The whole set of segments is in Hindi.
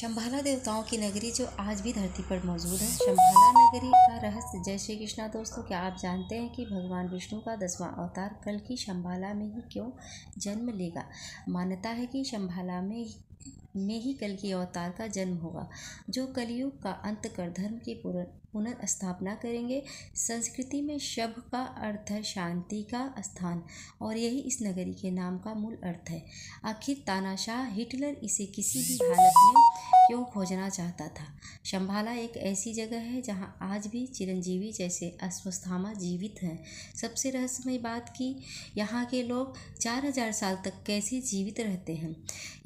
शंभाला देवताओं की नगरी जो आज भी धरती पर मौजूद है। शंभाला नगरी का रहस्य। जय श्री कृष्णा दोस्तों, क्या आप जानते हैं कि भगवान विष्णु का 10वां अवतार कल की शंभाला में ही क्यों जन्म लेगा। मान्यता है कि शंभाला में ही कल की अवतार का जन्म होगा, जो कलयुग का अंत कर धर्म की पुनर्स्थापना करेंगे। संस्कृति में शभ का अर्थ है शांति का स्थान, और यही इस नगरी के नाम का मूल अर्थ है। आखिर तानाशाह हिटलर इसे किसी भी हालत में क्यों खोजना चाहता था। शंभाला एक ऐसी जगह है जहां आज भी चिरंजीवी जैसे अश्वत्थामा जीवित हैं। सबसे रहस्यमय बात कि यहाँ के लोग 4000 साल तक कैसे जीवित रहते हैं,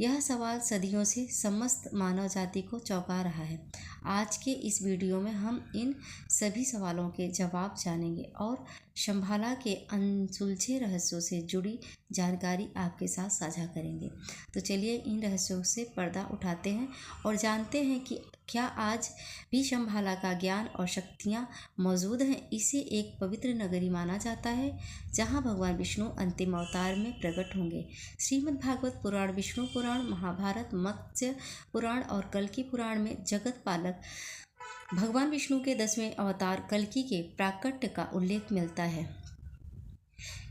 यह सवाल सदियों से समस्त मानव जाति को चौंका रहा है। आज के इस वीडियो में हम इन सभी सवालों के जवाब जानेंगे और शंभाला के अनसुलझे रहस्यों से जुड़ी जानकारी आपके साथ साझा करेंगे। तो चलिए इन रहस्यों से पर्दा उठाते हैं और जानते हैं कि क्या आज भी शंभाला का ज्ञान और शक्तियाँ मौजूद हैं। इसे एक पवित्र नगरी माना जाता है जहाँ भगवान विष्णु अंतिम अवतार में प्रकट होंगे। श्रीमद् भागवत पुराण, विष्णु पुराण, महाभारत, मत्स्य पुराण और कल्कि पुराण में जगत पालक भगवान विष्णु के 10वें अवतार कल्कि के प्राकट्य का उल्लेख मिलता है।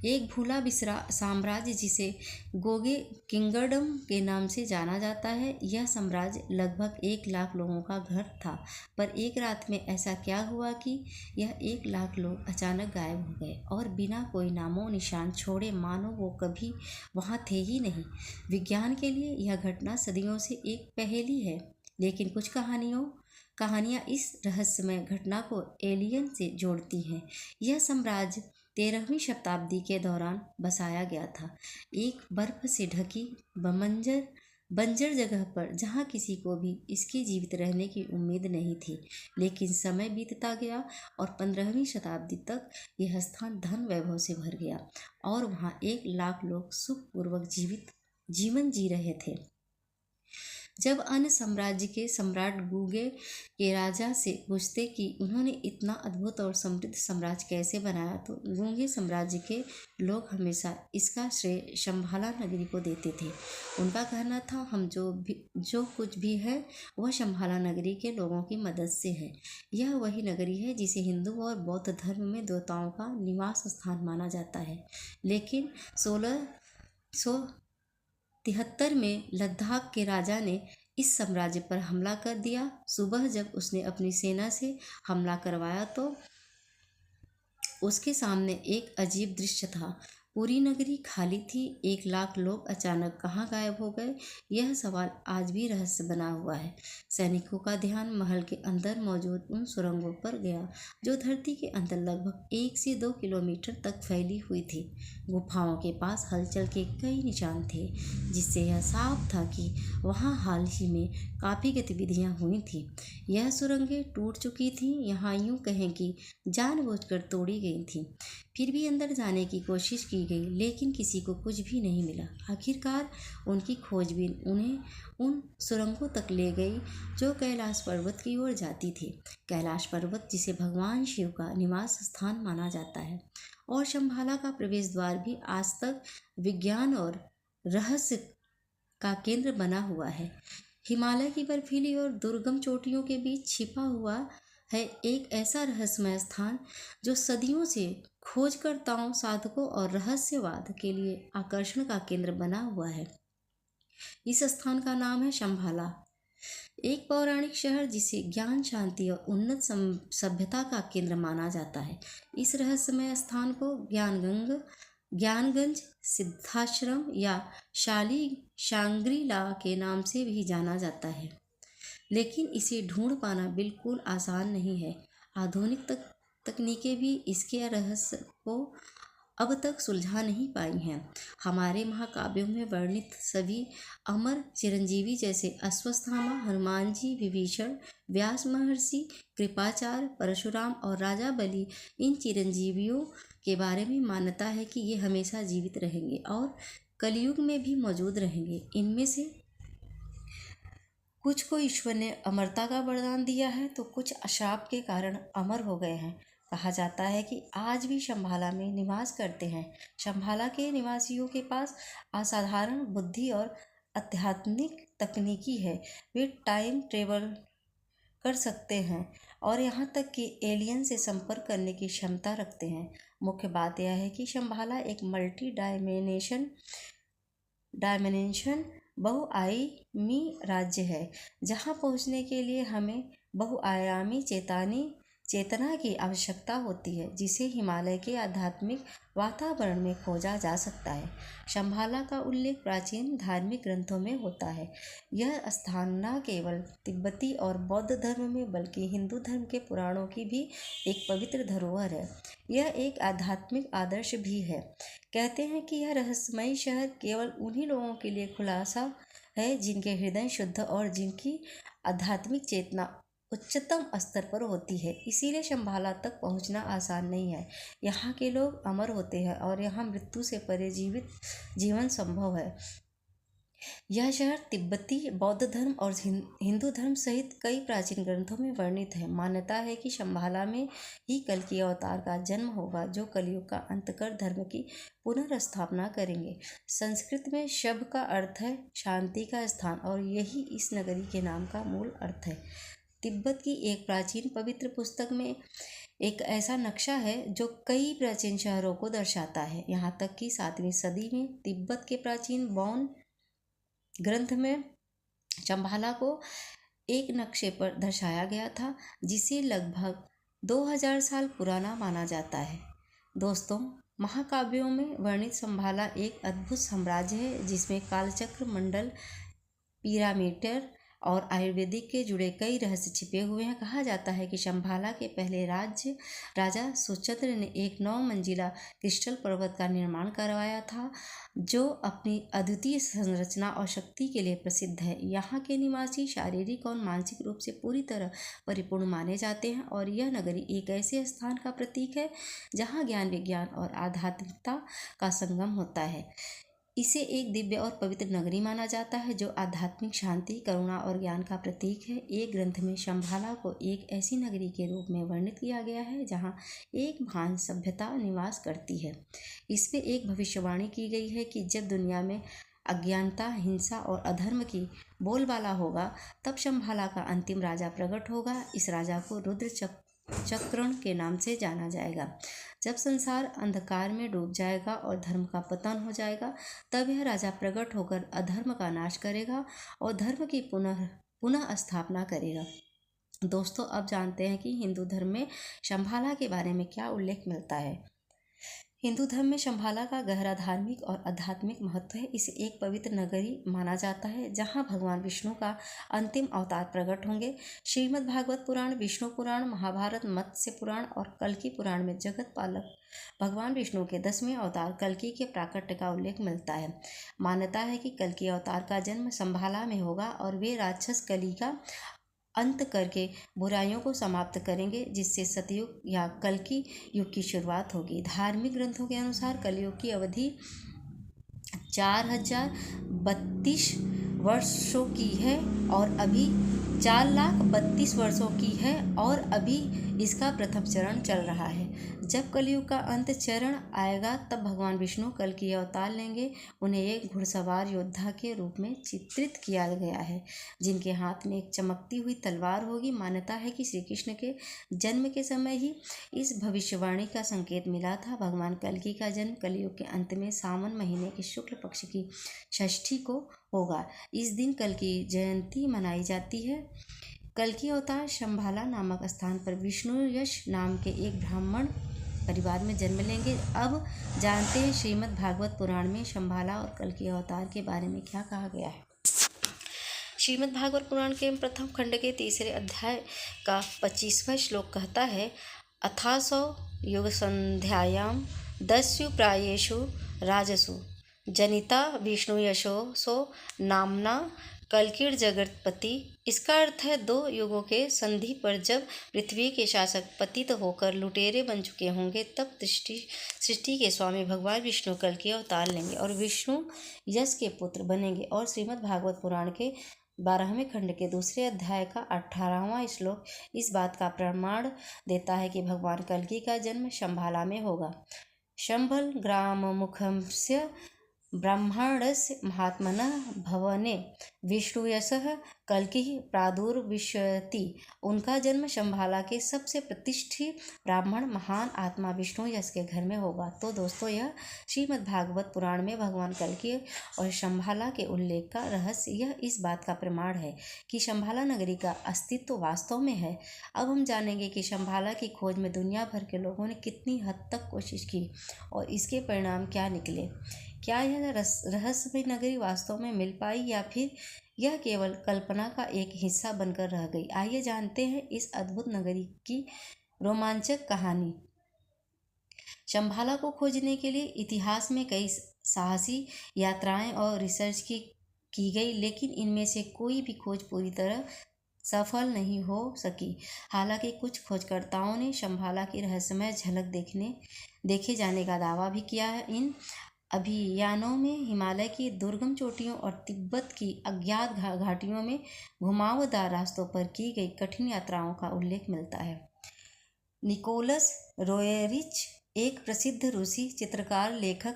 एक भूला बिसरा साम्राज्य जिसे गोगे किंगडम के नाम से जाना जाता है, यह साम्राज्य लगभग 1 लाख लोगों का घर था। पर एक रात में ऐसा क्या हुआ कि यह 1 लाख लोग अचानक गायब हो गए और बिना कोई नामो निशान छोड़े, मानो वो कभी वहाँ थे ही नहीं। विज्ञान के लिए यह घटना सदियों से एक पहेली है, लेकिन कुछ कहानियाँ इस रहस्यमय घटना को एलियन से जोड़ती हैं। यह साम्राज्य 13वीं शताब्दी के दौरान बसाया गया था, एक बर्फ से ढकी बंजर जगह पर, जहां किसी को भी इसके जीवित रहने की उम्मीद नहीं थी। लेकिन समय बीतता गया और 15वीं शताब्दी तक यह स्थान धन वैभव से भर गया और वहां 1 लाख लोग सुखपूर्वक जीवन जी रहे थे। जब अन्य साम्राज्य के सम्राट गूगे के राजा से पूछते कि उन्होंने इतना अद्भुत और समृद्ध साम्राज्य कैसे बनाया, तो गूगे साम्राज्य के लोग हमेशा इसका श्रेय शंभाला नगरी को देते थे। उनका कहना था, हम जो कुछ भी है वह शंभाला नगरी के लोगों की मदद से है। यह वही नगरी है जिसे हिंदू और बौद्ध धर्म में देवताओं का निवास स्थान माना जाता है। लेकिन 1673 में लद्दाख के राजा ने इस साम्राज्य पर हमला कर दिया। सुबह जब उसने अपनी सेना से हमला करवाया तो उसके सामने एक अजीब दृश्य था। पूरी नगरी खाली थी। 1 लाख लोग अचानक कहाँ गायब हो गए, यह सवाल आज भी रहस्य बना हुआ है। सैनिकों का ध्यान महल के अंदर मौजूद उन सुरंगों पर गया जो धरती के अंदर लगभग 1 से 2 किलोमीटर तक फैली हुई थी। गुफाओं के पास हलचल के कई निशान थे, जिससे यह साफ था कि वहाँ हाल ही में काफ़ी गतिविधियाँ हुई थी। यह सुरंगें टूट चुकी थीं, यहाँ यूँ कहें कि जानबूझकर तोड़ी गई थीं। फिर भी अंदर जाने की कोशिश की गई, लेकिन किसी को कुछ भी नहीं मिला। आखिरकार उनकी खोजबीन उन्हें उन सुरंगों तक ले गई जो कैलाश पर्वत की ओर जाती थी। कैलाश पर्वत जिसे भगवान शिव का निवास स्थान माना जाता है और शंभाला का प्रवेश द्वार भी आज तक विज्ञान और रहस्य का केंद्र बना हुआ है। हिमालय की बर्फीली और दुर्गम चोटियों के बीच छिपा हुआ है एक ऐसा रहस्यमय स्थान जो सदियों से खोजकर्ताओं, साधकों और रहस्यवाद के लिए आकर्षण का केंद्र बना हुआ है। इस स्थान का नाम है शंभाला, एक पौराणिक शहर जिसे ज्ञान, शांति और उन्नत सभ्यता का केंद्र माना जाता है। इस रहस्यमय स्थान को ज्ञानगंज सिद्धाश्रम या शांग्री-ला के नाम से भी जाना जाता है, लेकिन इसे ढूंढ पाना बिल्कुल आसान नहीं है। आधुनिक तकनीकें भी इसके रहस्य को अब तक सुलझा नहीं पाई हैं। हमारे महाकाव्यों में वर्णित सभी अमर चिरंजीवी जैसे अश्वत्थामा, हनुमान जी, विभीषण, व्यास महर्षि, कृपाचार्य, परशुराम और राजा बलि, इन चिरंजीवियों के बारे में मान्यता है कि ये हमेशा जीवित रहेंगे और कलयुग में भी मौजूद रहेंगे। इनमें से कुछ को ईश्वर ने अमरता का वरदान दिया है, तो कुछ अशाप के कारण अमर हो गए हैं। कहा जाता है कि आज भी शंभाला में निवास करते हैं। शंभाला के निवासियों के पास असाधारण बुद्धि और आध्यात्मिक तकनीकी है। वे टाइम ट्रेवल कर सकते हैं और यहाँ तक कि एलियन से संपर्क करने की क्षमता रखते हैं। मुख्य बात यह है कि शंभाला एक मल्टी डायमेंशन बहुआयामी राज्य है, जहाँ पहुँचने के लिए हमें बहुआयामी चेतना की आवश्यकता होती है, जिसे हिमालय के आध्यात्मिक वातावरण में खोजा जा सकता है। शंभाला का उल्लेख प्राचीन धार्मिक ग्रंथों में होता है। यह स्थान न केवल तिब्बती और बौद्ध धर्म में बल्कि हिंदू धर्म के पुराणों की भी एक पवित्र धरोहर है। यह एक आध्यात्मिक आदर्श भी है। कहते हैं कि यह रहस्यमयी शहर केवल उन्हीं लोगों के लिए खुलासा है जिनके हृदय शुद्ध और जिनकी आध्यात्मिक चेतना उच्चतम स्तर पर होती है। इसीलिए शंभाला तक पहुंचना आसान नहीं है। यहाँ के लोग अमर होते हैं और यहाँ मृत्यु से परे जीवन संभव है। यह शहर तिब्बती बौद्ध धर्म और हिंदू धर्म सहित कई प्राचीन ग्रंथों में वर्णित है। मान्यता है कि शंभाला में ही कल्कि अवतार का जन्म होगा, जो कलयुग का अंत कर धर्म की पुनर्स्थापना करेंगे। संस्कृत में शब का अर्थ है शांति का स्थान और यही इस नगरी के नाम का मूल अर्थ है। तिब्बत की एक प्राचीन पवित्र पुस्तक में एक ऐसा नक्शा है जो कई प्राचीन शहरों को दर्शाता है। यहाँ तक कि 7वीं सदी में तिब्बत के प्राचीन बौन ग्रंथ में शंभाला को एक नक्शे पर दर्शाया गया था, जिसे लगभग 2000 साल पुराना माना जाता है। दोस्तों, महाकाव्यों में वर्णित शंभाला एक अद्भुत साम्राज्य है, जिसमें कालचक्र, मंडल, पिरामिड और आयुर्वेदिक के जुड़े कई रहस्य छिपे हुए हैं। कहा जाता है कि शंभाला के पहले राजा सुचंद्र ने एक 9 मंजिला क्रिस्टल पर्वत का निर्माण करवाया था, जो अपनी अद्वितीय संरचना और शक्ति के लिए प्रसिद्ध है। यहाँ के निवासी शारीरिक और मानसिक रूप से पूरी तरह परिपूर्ण माने जाते हैं और यह नगरी एक ऐसे स्थान का प्रतीक है जहाँ ज्ञान, विज्ञान और आध्यात्मिकता का संगम होता है। इसे एक दिव्य और पवित्र नगरी माना जाता है जो आध्यात्मिक शांति, करुणा और ज्ञान का प्रतीक है। एक ग्रंथ में शंभाला को एक ऐसी नगरी के रूप में वर्णित किया गया है जहाँ एक महान सभ्यता निवास करती है। इसमें एक भविष्यवाणी की गई है कि जब दुनिया में अज्ञानता, हिंसा और अधर्म की बोलबाला होगा, तब शंभाला का अंतिम राजा प्रकट होगा। इस राजा को रुद्र चक्रण के नाम से जाना जाएगा। जब संसार अंधकार में डूब जाएगा और धर्म का पतन हो जाएगा, तब यह राजा प्रकट होकर अधर्म का नाश करेगा और धर्म की पुनः स्थापना करेगा। दोस्तों, अब जानते हैं कि हिंदू धर्म में शंभाला के बारे में क्या उल्लेख मिलता है। हिंदू धर्म में शंभाला का गहरा धार्मिक और आध्यात्मिक महत्व है। इसे एक पवित्र नगरी माना जाता है जहां भगवान विष्णु का अंतिम अवतार प्रकट होंगे। श्रीमद् भागवत पुराण, विष्णु पुराण, महाभारत, मत्स्य पुराण और कल्कि पुराण में जगत पालक भगवान विष्णु के 10वें अवतार कल्कि के प्राकट्य का उल्लेख मिलता है। मान्यता है कि कल्कि अवतार का जन्म शंभाला में होगा और वे राक्षस कली का अंत करके बुराइयों को समाप्त करेंगे, जिससे सतयुग या कल्कि युग की शुरुआत होगी। धार्मिक ग्रंथों के अनुसार कलयुग की अवधि 4032 वर्षों की है और अभी 4,32,000 वर्षों की है और अभी इसका प्रथम चरण चल रहा है। जब कलयुग का अंत चरण आएगा, तब भगवान विष्णु कल्कि अवतार लेंगे। उन्हें एक घुड़सवार योद्धा के रूप में चित्रित किया गया है, जिनके हाथ में एक चमकती हुई तलवार होगी। मान्यता है कि श्री कृष्ण के जन्म के समय ही इस भविष्यवाणी का संकेत मिला था। भगवान कल्कि का जन्म कलयुग के अंत में सावन महीने के शुक्ल पक्ष की षष्ठी को होगा। इस दिन कल्कि जयंती मनाई जाती है। कल्कि अवतार शंभाला नामक स्थान पर विष्णु यश नाम के एक ब्राह्मण परिवार में जन्म लेंगे। अब जानते हैं श्रीमद् भागवत पुराण में शंभाला और कल्कि अवतार के बारे में क्या कहा गया है। श्रीमद् भागवत पुराण के प्रथम खंड के 3रे अध्याय का 25वां श्लोक कहता है, अथासो युग संध्यायां दस्यु प्रायेषु राजसु जनिता विष्णु यशोसो नामना कल्किर जगतपति। इसका अर्थ है 2 युगों के संधि पर जब पृथ्वी के शासक पतित होकर लुटेरे बन चुके होंगे, तब सृष्टि के स्वामी भगवान विष्णु कल्कि अवतार लेंगे और विष्णु यश के पुत्र बनेंगे। और श्रीमद् भागवत पुराण के 12वें खंड के 2रे अध्याय का 18वां श्लोक इस बात का प्रमाण देता है कि भगवान कल्कि का जन्म शंभाला में होगा। शंभल ग्राम मुखस्य ब्राह्मणस्य महात्मनः भवने विष्णुयशः कल्किः प्रादुर्भविष्यति। उनका जन्म शंभाला के सबसे प्रतिष्ठित ब्राह्मण महान आत्मा विष्णु यश के घर में होगा। तो दोस्तों, यह श्रीमद् भागवत पुराण में भगवान कल्कि और शंभाला के उल्लेख का रहस्य यह इस बात का प्रमाण है कि शंभाला नगरी का अस्तित्व वास्तव में है। अब हम जानेंगे कि शंभाला की खोज में दुनिया भर के लोगों ने कितनी हद तक कोशिश की और इसके परिणाम क्या निकले। क्या यह रहस्यमयी नगरी वास्तव में मिल पाई या फिर यह केवल कल्पना का एक हिस्सा बनकर रह गई। आइए जानते हैं इस अद्भुत नगरी की रोमांचक कहानी। शंभाला को खोजने के लिए इतिहास में कई साहसी यात्राएं और रिसर्च की गई, लेकिन इनमें से कोई भी खोज पूरी तरह सफल नहीं हो सकी। हालांकि कुछ खोजकर्ताओं ने शंभाला की रहस्यमय झलक देखे जाने का दावा भी किया है। इन अभियानों में हिमालय की दुर्गम चोटियों और तिब्बत की अज्ञात घाटियों में घुमावदार रास्तों पर की गई कठिन यात्राओं का उल्लेख मिलता है। निकोलस रोएरिच एक प्रसिद्ध रूसी चित्रकार, लेखक,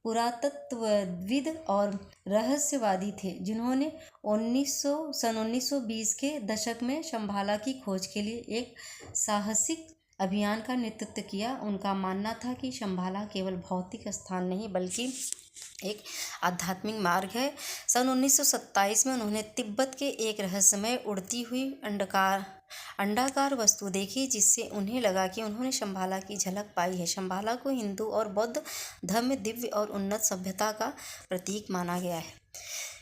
पुरातत्वविद और रहस्यवादी थे, जिन्होंने 1920 के दशक में शंभाला की खोज के लिए एक साहसिक अभियान का नेतृत्व किया। उनका मानना था कि शंभाला केवल भौतिक स्थान नहीं बल्कि एक आध्यात्मिक मार्ग है। सन 1927 में उन्होंने तिब्बत के एक रहस्यमय उड़ती हुई अंडाकार वस्तु देखी, जिससे उन्हें लगा कि उन्होंने शंभाला की झलक पाई है। शंभाला को हिंदू और बौद्ध धर्म में दिव्य और उन्नत सभ्यता का प्रतीक माना गया है।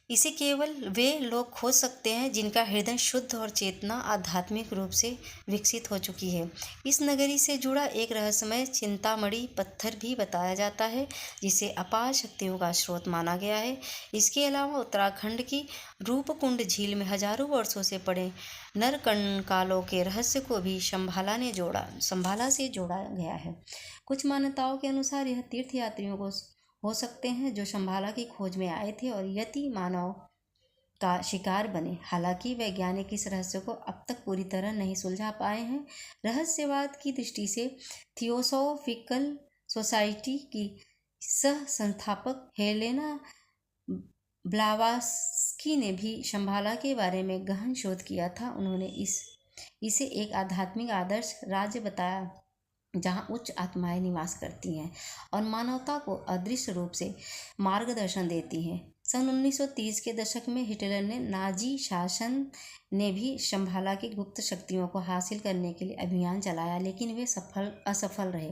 इसे केवल वे लोग खोज सकते हैं जिनका हृदय शुद्ध और चेतना आध्यात्मिक रूप से विकसित हो चुकी है। इस नगरी से जुड़ा एक रहस्यमय चिंतामणि पत्थर भी बताया जाता है, जिसे अपार शक्तियों का स्रोत माना गया है। इसके अलावा उत्तराखंड की रूपकुंड झील में हजारों वर्षों से पड़े नरकंकालों के रहस्य को भी शंभाला से जोड़ा गया है। कुछ मान्यताओं के अनुसार यह तीर्थ यात्रियों को हो सकते हैं जो शंभाला की खोज में आए थे और यति मानव का शिकार बने। हालांकि वैज्ञानिक इस रहस्य को अब तक पूरी तरह नहीं सुलझा पाए हैं। रहस्यवाद की दृष्टि से थियोसॉफिकल सोसाइटी की सह संस्थापक हेलेना ब्लावास्की ने भी शंभाला के बारे में गहन शोध किया था। उन्होंने इसे एक आध्यात्मिक आदर्श राज्य बताया जहाँ उच्च आत्माएं निवास करती हैं और मानवता को अदृश्य रूप से मार्गदर्शन देती हैं। सन 1930 के दशक में हिटलर ने नाजी शासन ने भी शंभाला की गुप्त शक्तियों को हासिल करने के लिए अभियान चलाया, लेकिन वे असफल रहे।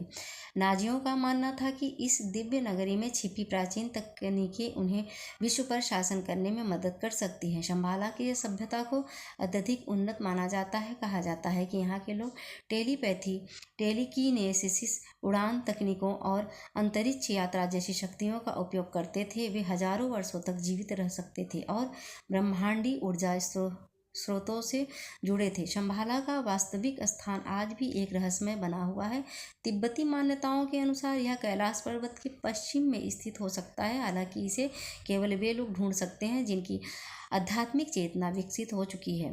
नाजियों का मानना था कि इस दिव्य नगरी में छिपी प्राचीन तकनीकें उन्हें विश्व पर शासन करने में मदद कर सकती हैं। शंभाला की सभ्यता को अत्यधिक उन्नत माना जाता है। कहा जाता है कि यहाँ के लोग टेलीपैथी, टेलीकिनेसिस, उड़ान तकनीकों और अंतरिक्ष यात्रा जैसी शक्तियों का उपयोग करते थे। वे हजारों वर्षों तक जीवित रह सकते थे और ब्रह्मांडी ऊर्जा स्रोतों से जुड़े थे। शंभाला का वास्तविक स्थान आज भी एक रहस्यमय बना हुआ है। तिब्बती मान्यताओं के अनुसार यह कैलाश पर्वत के पश्चिम में स्थित हो सकता है। हालांकि इसे केवल वे लोग ढूंढ सकते हैं जिनकी आध्यात्मिक चेतना विकसित हो चुकी है।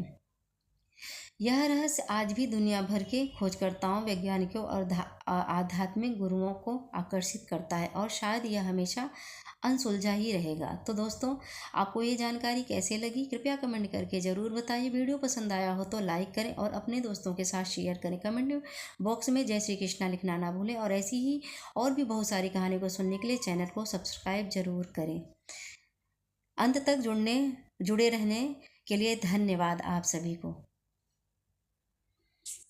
यह रहस्य आज भी दुनिया भर के खोजकर्ताओं, वैज्ञानिकों और आध्यात्मिक गुरुओं को आकर्षित करता है और शायद यह हमेशा अनसुलझा ही रहेगा। तो दोस्तों, आपको ये जानकारी कैसे लगी कृपया कमेंट करके ज़रूर बताइए। वीडियो पसंद आया हो तो लाइक करें और अपने दोस्तों के साथ शेयर करें। कमेंट बॉक्स में जय श्री कृष्णा लिखना ना भूलें और ऐसी ही और भी बहुत सारी कहानी को सुनने के लिए चैनल को सब्सक्राइब जरूर करें। अंत तक जुड़े रहने के लिए धन्यवाद आप सभी को।